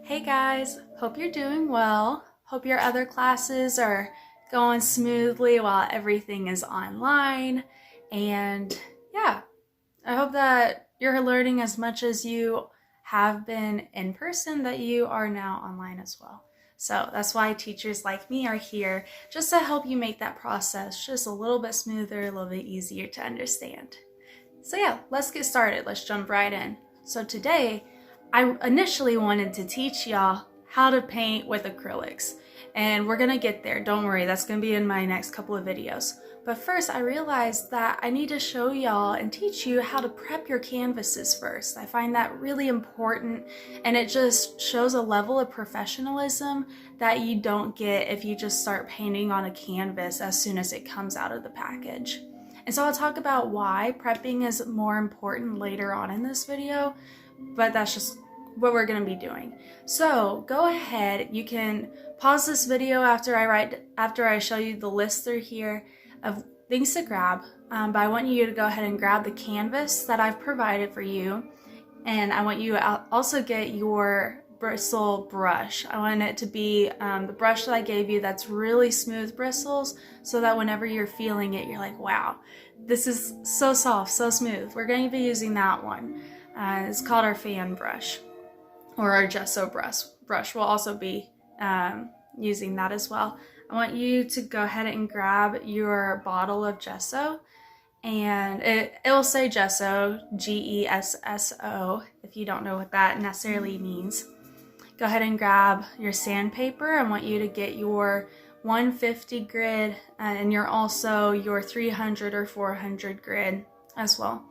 Hey guys, hope you're doing well. Hope your other classes are going smoothly while everything is online. And yeah, I hope that you're learning as much as you have been in person, that you are now online as well. So that's why teachers like me are here, just to help you make that process just a little bit smoother, a little bit easier to understand. So yeah, let's get started. Let's jump right in. So today, I initially wanted to teach y'all how to paint with acrylics, and we're gonna get there. Don't worry, that's gonna be in my next couple of videos. But first, I realized that I need to show y'all and teach you how to prep your canvases first. I find that really important, and it just shows a level of professionalism that you don't get if you just start painting on a canvas as soon as it comes out of the package. And so I'll talk about why prepping is more important later on in this video, but that's just what we're going to be doing. So go ahead, you can pause this video after I show you the list through here of things to grab, but I want you to go ahead and grab the canvas that I've provided for you, and I want you to also get your bristle brush. I want it to be the brush that I gave you that's really smooth bristles, so that whenever you're feeling it, you're like, wow, this is so soft, so smooth. We're going to be using that one. It's called our fan brush, or our gesso brush. We'll also be using that as well. I want you to go ahead and grab your bottle of gesso, and it will say gesso, Gesso, if you don't know what that necessarily means. Go ahead and grab your sandpaper. I want you to get your 150 grit, and you're also your 300 or 400 grit as well.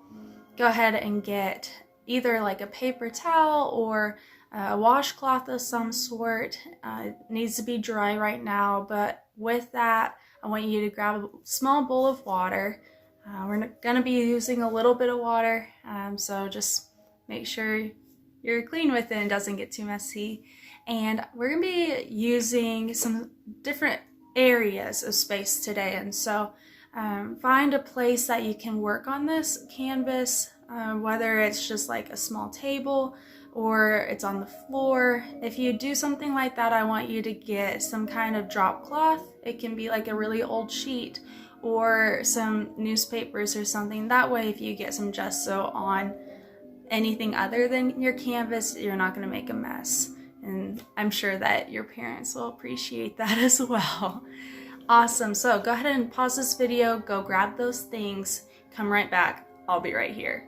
Go ahead and get either like a paper towel or a washcloth of some sort. It needs to be dry right now, but with that, I want you to grab a small bowl of water. We're gonna be using a little bit of water, so just make sure you're clean with it and doesn't get too messy. And we're gonna be using some different areas of space today, and so find a place that you can work on this canvas, whether it's just like a small table or it's on the floor. If you do something like that, I want you to get some kind of drop cloth. It can be like a really old sheet or some newspapers or something. That way, if you get some gesso on anything other than your canvas, you're not going to make a mess. And I'm sure that your parents will appreciate that as well. Awesome. So go ahead and pause this video, go grab those things, come right back. I'll be right here.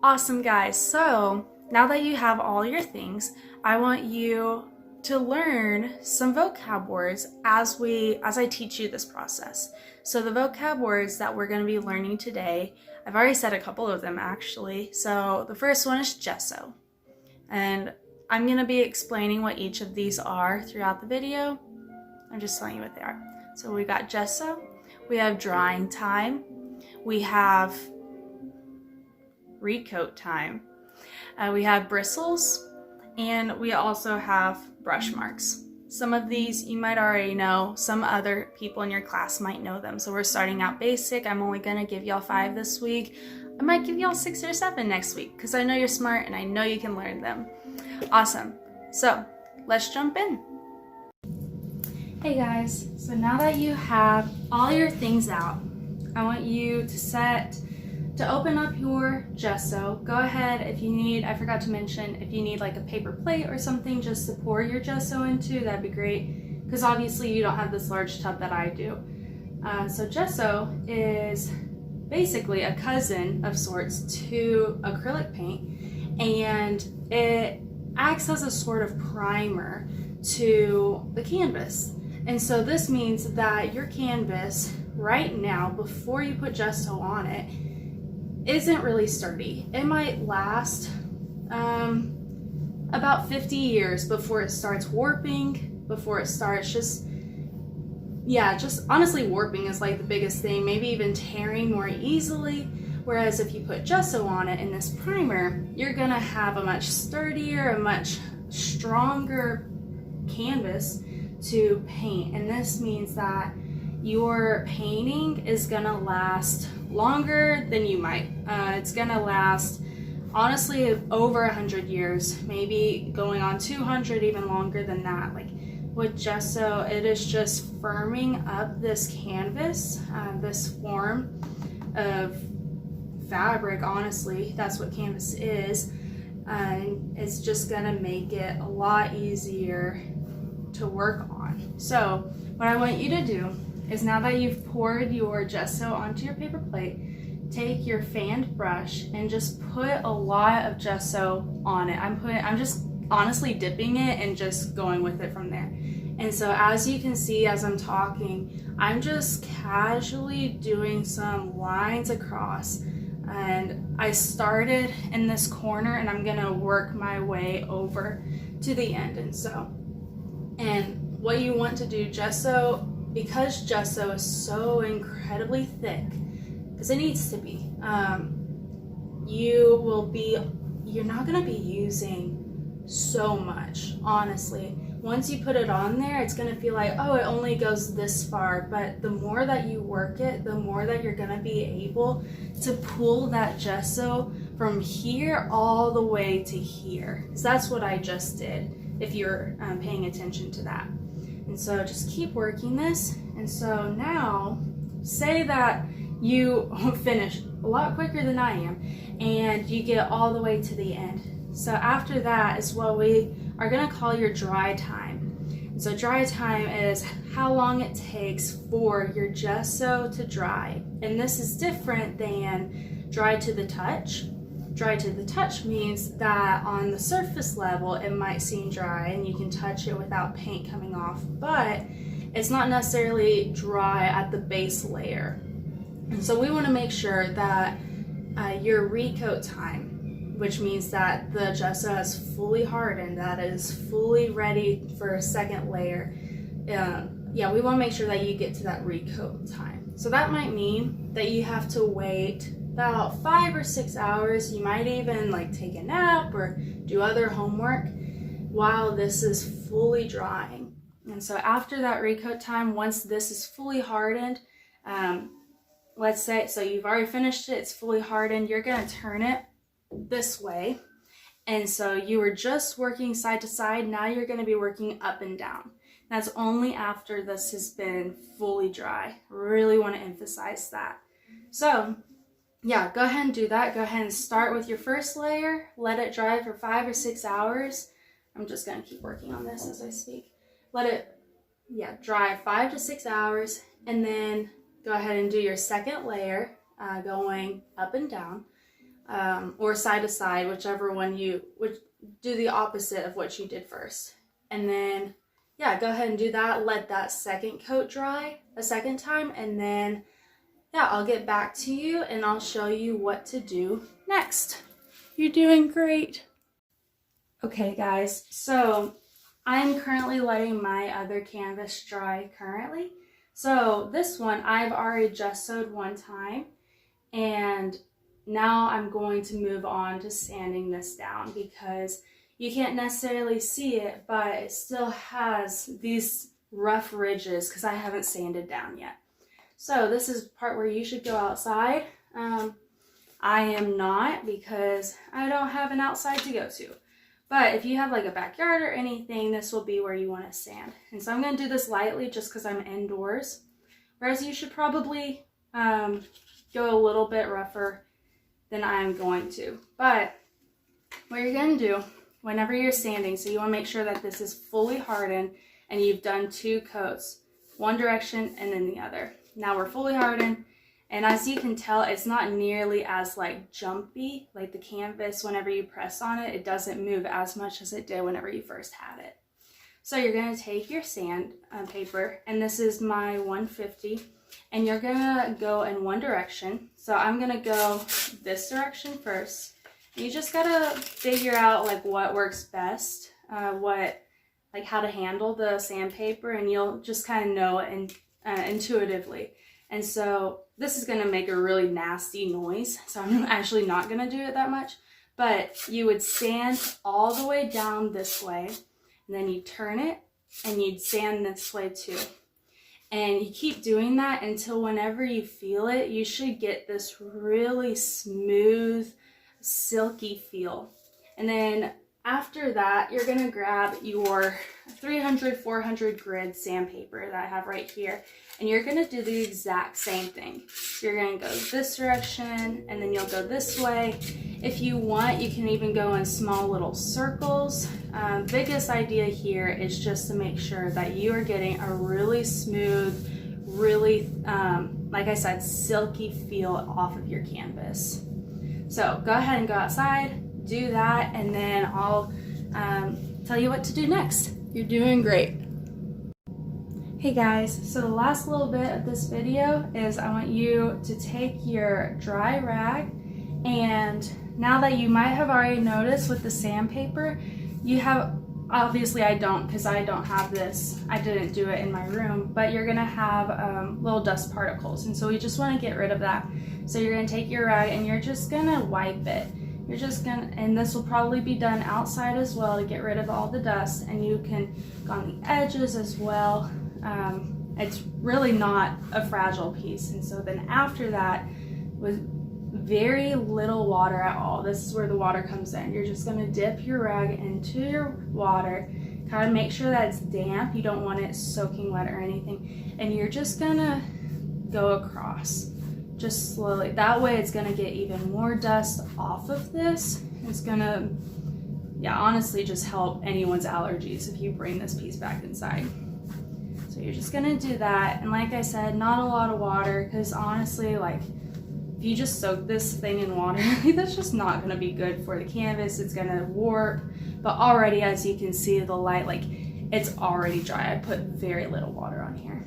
Awesome, guys. So now that you have all your things, I want you to learn some vocab words as I teach you this process. So the vocab words that we're going to be learning today, I've already said a couple of them actually. So the first one is gesso, and I'm going to be explaining what each of these are throughout the video. I'm just telling you what they are. So we got gesso, we have drying time, we have recoat time, we have bristles, and we also have brush marks. Some of these you might already know, some other people in your class might know them. So we're starting out basic. I'm only gonna give y'all 5 this week. I might give y'all 6 or 7 next week, because I know you're smart and I know you can learn them. Awesome. So let's jump in. Hey guys, so now that you have all your things out, I want you to open up your gesso. Go ahead, if you need, I forgot to mention, if you need like a paper plate or something just to pour your gesso into, that'd be great, because obviously you don't have this large tub that I do. So gesso is basically a cousin of sorts to acrylic paint, and it acts as a sort of primer to the canvas. And so this means that your canvas right now, before you put gesso on it, isn't really sturdy. It might last about 50 years before it starts warping, before it starts just honestly warping is like the biggest thing, maybe even tearing more easily. Whereas if you put gesso on it in this primer, you're gonna have a much sturdier, a much stronger canvas to paint. And this means that your painting is gonna last longer than you might. It's gonna last honestly over 100 years, maybe going on 200, even longer than that. Like with gesso, it is just firming up this canvas, this form of fabric. Honestly, that's what canvas is, and it's just gonna make it a lot easier to work on. So what I want you to do is, now that you've poured your gesso onto your paper plate, take your fanned brush and just put a lot of gesso on it. I'm just honestly dipping it and just going with it from there. And so as you can see, as I'm talking, I'm just casually doing some lines across, and I started in this corner and I'm gonna work my way over to the end. And what you want to do, gesso, because gesso is so incredibly thick, because it needs to be, you're not gonna be using so much, honestly. Once you put it on there, it's gonna feel like, oh, it only goes this far, but the more that you work it, the more that you're gonna be able to pull that gesso from here all the way to here. So that's what I just did, if you're paying attention to that. And so just keep working this. And so now, say that you finish a lot quicker than I am, and you get all the way to the end. So after that is what we are gonna call your dry time. And so dry time is how long it takes for your gesso to dry. And this is different than dry to the touch. Dry to the touch means that on the surface level, it might seem dry and you can touch it without paint coming off, but it's not necessarily dry at the base layer. And so we wanna make sure that your recoat time, which means that the gesso has fully hardened, that is fully ready for a second layer. We want to make sure that you get to that recoat time. So that might mean that you have to wait about 5 or 6 hours. You might even like take a nap or do other homework while this is fully drying. And so after that recoat time, once this is fully hardened, let's say, so you've already finished it, it's fully hardened, you're gonna turn it this way. And so you were just working side to side, now you're gonna be working up and down. That's only after this has been fully dry. Really wanna emphasize that. So yeah, go ahead and do that. Go ahead and start with your first layer, let it dry for 5 or 6 hours. I'm just gonna keep working on this as I speak. Let it, dry 5 to 6 hours, and then go ahead and do your second layer, going up and down. Or side to side, whichever one you would do, the opposite of what you did first. And then, go ahead and do that. Let that second coat dry a second time, and then, I'll get back to you and I'll show you what to do next. You're doing great. Okay, guys, so I'm currently letting my other canvas dry currently. So this one, I've already gessoed one time, and now I'm going to move on to sanding this down, because you can't necessarily see it, but it still has these rough ridges because I haven't sanded down yet. So this is the part where you should go outside. I am not, because I don't have an outside to go to. But if you have like a backyard or anything, this will be where you want to sand. And so I'm going to do this lightly just because I'm indoors. Whereas you should probably go a little bit rougher than I'm going to. But what you're going to do whenever you're sanding, so you want to make sure that this is fully hardened and you've done 2 coats, one direction and then the other. Now we're fully hardened, and as you can tell, it's not nearly as like jumpy, like the canvas. Whenever you press on it, it doesn't move as much as it did whenever you first had it. So you're going to take your sand paper, and this is my 150, and you're gonna go in one direction. So I'm gonna go this direction first. You just gotta figure out like what works best, how to handle the sandpaper, and you'll just kind of know intuitively. And so this is gonna make a really nasty noise, so I'm actually not gonna do it that much. But you would sand all the way down this way, and then you turn it, and you'd sand this way too. And you keep doing that until whenever you feel it, you should get this really smooth, silky feel. And then after that, you're gonna grab your 300, 400 grit sandpaper that I have right here, and you're gonna do the exact same thing. So you're gonna go this direction, and then you'll go this way. If you want, you can even go in small little circles. Biggest idea here is just to make sure that you are getting a really smooth, really, like I said, silky feel off of your canvas. So go ahead and go outside, do that, and then I'll tell you what to do next. You're doing great. Hey guys, so the last little bit of this video is I want you to take your dry rag, and now that you might have already noticed with the sandpaper, you have, obviously I don't because I don't have this, I didn't do it in my room, but you're gonna have little dust particles, and so we just want to get rid of that. So you're gonna take your rag and you're just gonna wipe it. You're just gonna, and this will probably be done outside as well to get rid of all the dust, and you can go on the edges as well. It's really not a fragile piece, and so then after that, with very little water at all, this is where the water comes in. You're just gonna dip your rag into your water, kind of make sure that it's damp. You don't want it soaking wet or anything, and you're just gonna go across just slowly. That way it's gonna get even more dust off of this. It's gonna, yeah, honestly just help anyone's allergies if you bring this piece back inside. So you're just gonna do that, and like I said, not a lot of water, because honestly, like, if you just soak this thing in water, that's just not gonna be good for the canvas. It's gonna warp. But already, as you can see, the light, like, it's already dry. I put very little water on here.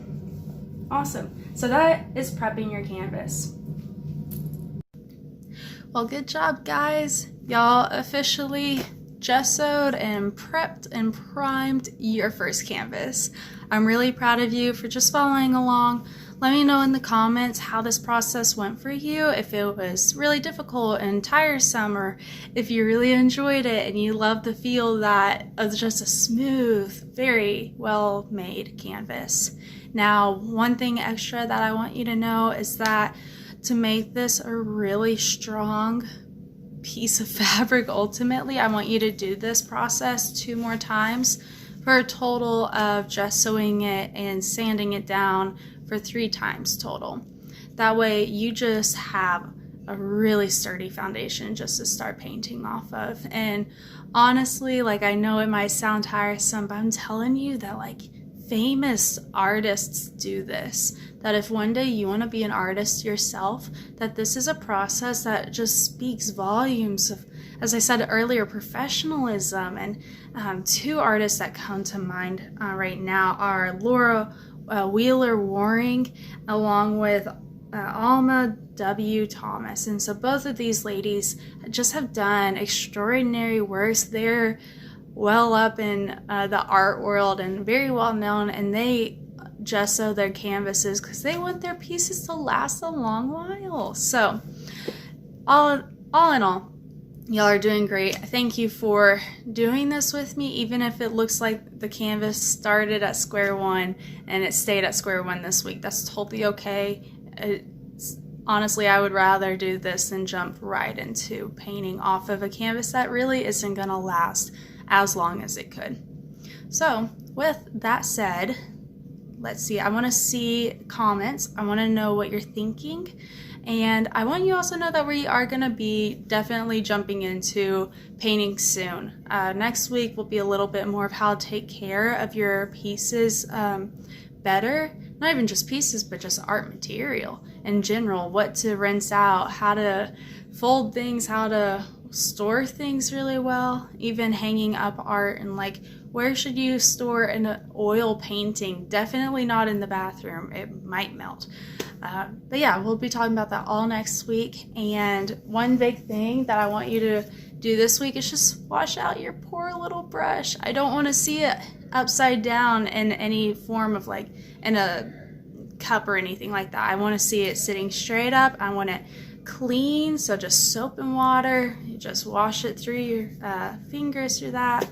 Awesome. So that is prepping your canvas. Well, good job, guys. Y'all officially gessoed and prepped and primed your first canvas. I'm really proud of you for just following along. Let me know in the comments how this process went for you, if it was really difficult and tiresome, or if you really enjoyed it and you love the feel that of just a smooth, very well made canvas. Now, one thing extra that I want you to know is that to make this a really strong piece of fabric, ultimately, I want you to do this process 2 more times for a total of gessoing it and sanding it down for 3 times total. That way you just have a really sturdy foundation just to start painting off of. And honestly, like, I know it might sound tiresome, but I'm telling you that, like, famous artists do this. That if one day you want to be an artist yourself, that this is a process that just speaks volumes of, as I said earlier, professionalism. And 2 artists that come to mind right now are Laura Wheeler Waring, along with Alma W. Thomas. And so both of these ladies just have done extraordinary works. They're well up in the art world and very well known, and they gesso their canvases because they want their pieces to last a long while. So all in all, y'all are doing great. Thank you for doing this with me, even if it looks like the canvas started at square one and it stayed at square one this week. That's totally okay. Honestly, I would rather do this than jump right into painting off of a canvas that really isn't gonna last as long as it could. So with that said, let's see, I want to see comments. I want to know what you're thinking, and I want you also to know that we are going to be definitely jumping into painting soon. Next week will be a little bit more of how to take care of your pieces better, not even just pieces, but just art material in general, what to rinse out, how to fold things, how to store things really well, even hanging up art, and like, where should you store an oil painting? Definitely not in the bathroom, it might melt. But yeah, we'll be talking about that all next week. And one big thing that I want you to do this week is just wash out your poor little brush. I don't want to see it upside down in any form of, like, in a cup or anything like that. I want to see it sitting straight up. I want it clean, so just soap and water. You just wash it through your fingers through that.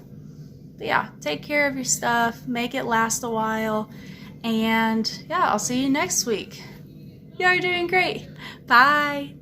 But yeah, take care of your stuff, make it last a while, and yeah, I'll see you next week. You're doing great. Bye.